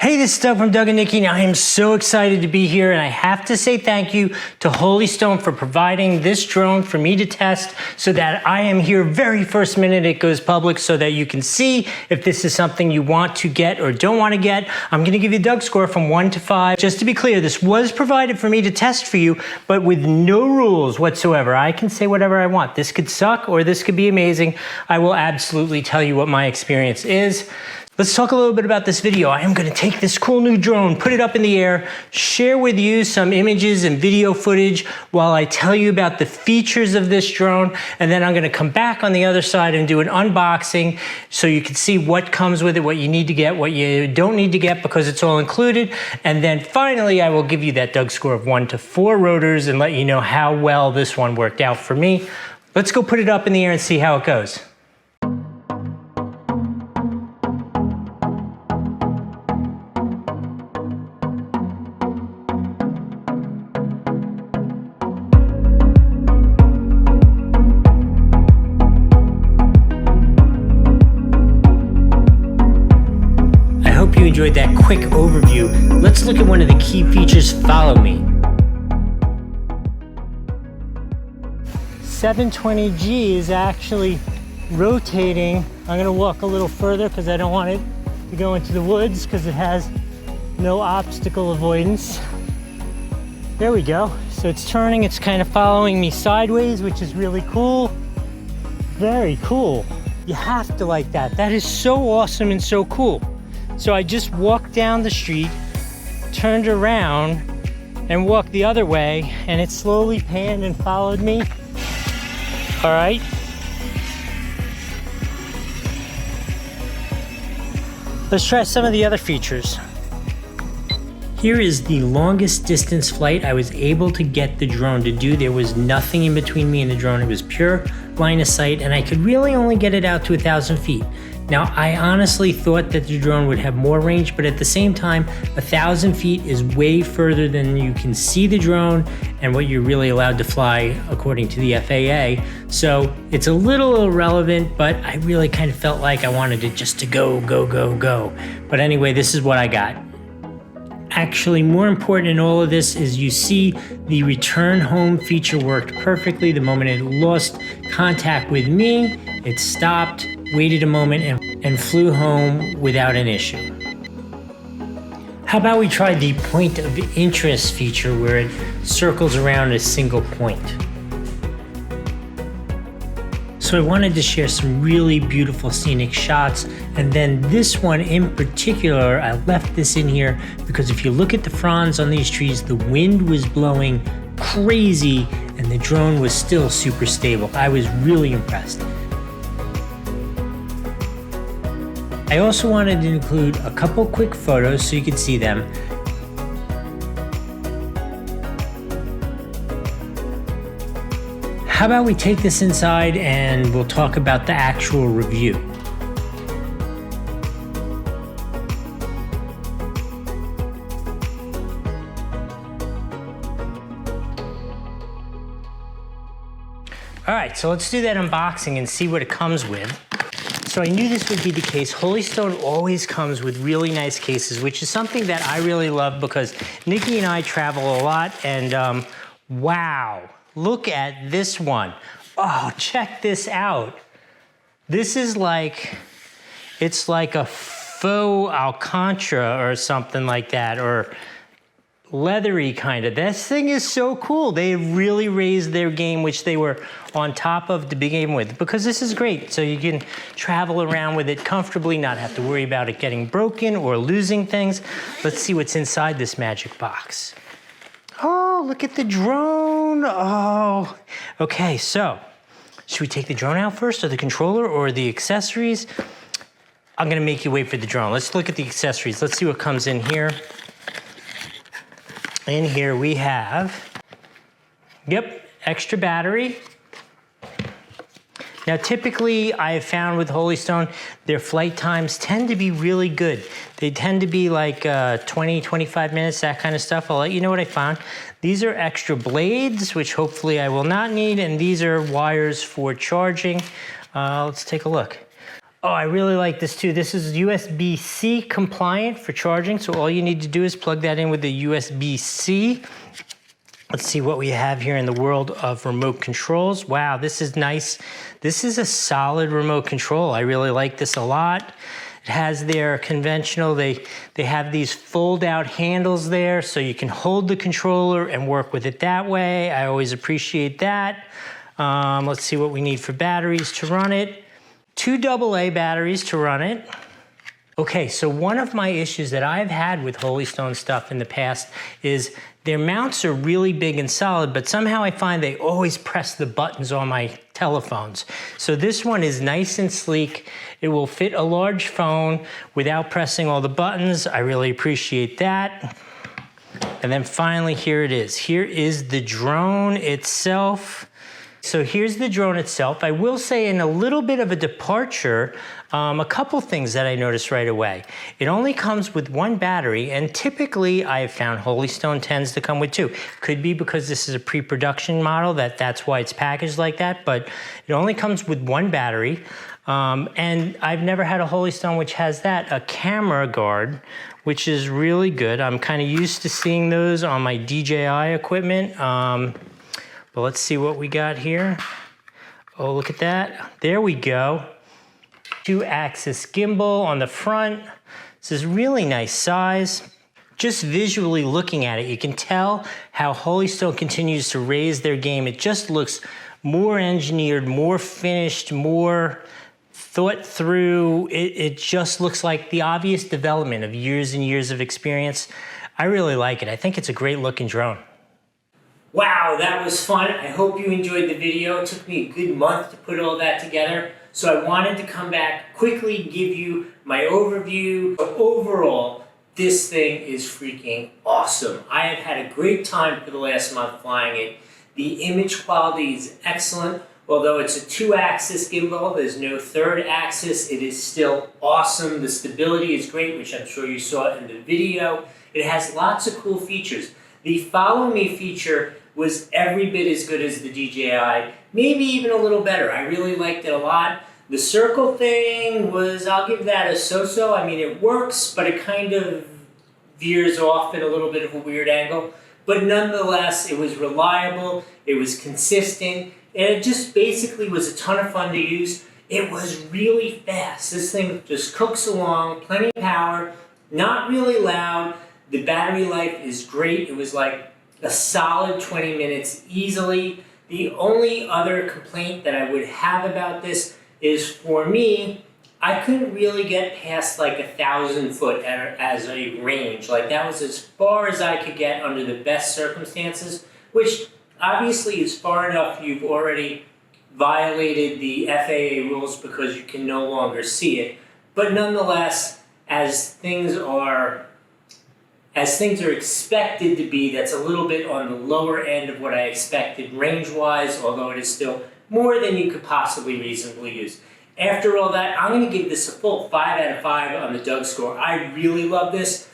Hey, this is Doug from Doug and Nikki, and I am so excited to be here, and I have to say thank you to Holy Stone for providing this drone for me to test so that I am here very first minute it goes public so that you can see if this is something you want to get or don't want to get. I'm going to give you a Doug score from 1 to 5. Just to be clear, this was provided for me to test for you, but with no rules whatsoever. I can say whatever I want. This could suck or this could be amazing. I will absolutely tell you what my experience is. Let's talk a little bit about this video. I am going to take this cool new drone, put it up in the air, share with you some images and video footage while I tell you about the features of this drone, and then I'm going to come back on the other side and do an unboxing so you can see what comes with it, what you need to get, what you don't need to get because it's all included, and then finally I will give you that Doug score of 1 to 4 rotors and let you know how well this one worked out for me. Let's go put it up in the air and see how it goes. You enjoyed that quick overview. Let's look at one of the key features. Follow me. 720G is actually rotating. I'm going to walk a little further because I don't want it to go into the woods because it has no obstacle avoidance. There we go. So it's turning, it's kind of following me sideways, which is really cool. Very cool. You have to like that. That is so awesome and so cool. So I just walked down the street, turned around, and walked the other way, and it slowly panned and followed me. All right. Let's try some of the other features. Here is the longest distance flight I was able to get the drone to do. There was nothing in between me and the drone. It was pure line of sight, and I could really only get it out to 1,000 feet. Now, I honestly thought that the drone would have more range, but at the same time, 1,000 feet is way further than you can see the drone and what you're really allowed to fly according to the FAA. So it's a little irrelevant, but I really kind of felt like I wanted it just to go, go, go, go. But anyway, this is what I got. Actually, more important in all of this is you see the return home feature worked perfectly. The moment it lost contact with me, it stopped, waited a moment, and flew home without an issue. How about we try the point of interest feature where it circles around a single point? So I wanted to share some really beautiful scenic shots, and then this one in particular, I left this in here because if you look at the fronds on these trees, the wind was blowing crazy and the drone was still super stable. I was really impressed. I also wanted to include a couple quick photos so you could see them. How about we take this inside and we'll talk about the actual review. All right, so let's do that unboxing and see what it comes with. So I knew this would be the case. Holy Stone always comes with really nice cases, which is something that I really love because Nikki and I travel a lot, and wow, look at this one. Oh, check this out. This is like, it's like a faux Alcantara or something like that, or leathery kind of. This thing is so cool. They really raised their game, which they were on top of to begin with, because this is great. So you can travel around with it comfortably, not have to worry about it getting broken or losing things. Let's see what's inside this magic box. Oh, look at the drone. Oh, okay, so should we take the drone out first, or the controller, or the accessories? I'm gonna make you wait for the drone. Let's look at the accessories. Let's see what comes in here. In here we have, extra battery. Now typically I have found with Holy Stone, their flight times tend to be really good. They tend to be like 20, 25 minutes, that kind of stuff. I'll let you know what I found. These are extra blades, which hopefully I will not need, and these are wires for charging. Let's take a look. Oh, I really like this too. This is USB-C compliant for charging, so all you need to do is plug that in with the USB-C. Let's see what we have here in the world of remote controls. Wow, this is nice. This is a solid remote control. I really like this a lot. It has their conventional, they have these fold out handles there so you can hold the controller and work with it that way. I always appreciate that. Let's see what we need for batteries to run it. 2 AA batteries to run it. Okay, so one of my issues that I've had with Holy Stone stuff in the past is their mounts are really big and solid, but somehow I find they always press the buttons on my telephones. So this one is nice and sleek. It will fit a large phone without pressing all the buttons. I really appreciate that. And then finally, here it is. Here is the drone itself. So here's the drone itself. I will say in a little bit of a departure, a couple things that I noticed right away. It only comes with 1 battery, and typically I have found Holy Stone tends to come with 2. Could be because this is a pre-production model, that's why it's packaged like that, but it only comes with 1 battery. And I've never had a Holy Stone which has that, a camera guard, which is really good. I'm kind of used to seeing those on my DJI equipment. But let's see what we got here. Oh, look at that. There we go. 2-axis gimbal on the front. This is really nice size. Just visually looking at it, you can tell how Holy Stone continues to raise their game. It just looks more engineered, more finished, more thought through. It just looks like the obvious development of years and years of experience. I really like it. I think it's a great looking drone. Wow, that was fun. I hope you enjoyed the video. It took me a good month to put all that together. So I wanted to come back, quickly give you my overview. But overall, this thing is freaking awesome. I have had a great time for the last month flying it. The image quality is excellent. Although it's a 2-axis gimbal, there's no 3rd axis, it is still awesome. The stability is great, which I'm sure you saw in the video. It has lots of cool features. The follow me feature was every bit as good as the DJI, maybe even a little better. I really liked it a lot. The circle thing was, I'll give that a so-so. I mean, it works, but it kind of veers off at a little bit of a weird angle. But nonetheless, it was reliable, it was consistent, and it just basically was a ton of fun to use. It was really fast. This thing just cooks along, plenty of power, not really loud. The battery life is great. It was like a solid 20 minutes easily. The only other complaint that I would have about this is, for me, I couldn't really get past like 1,000 foot as a range. Like, that was as far as I could get under the best circumstances, which obviously is far enough you've already violated the FAA rules because you can no longer see it. But nonetheless, as things are expected to be, that's a little bit on the lower end of what I expected range-wise, although it is still more than you could possibly reasonably use. After all that, I'm going to give this a full 5 out of 5 on the Doug score. I really love this.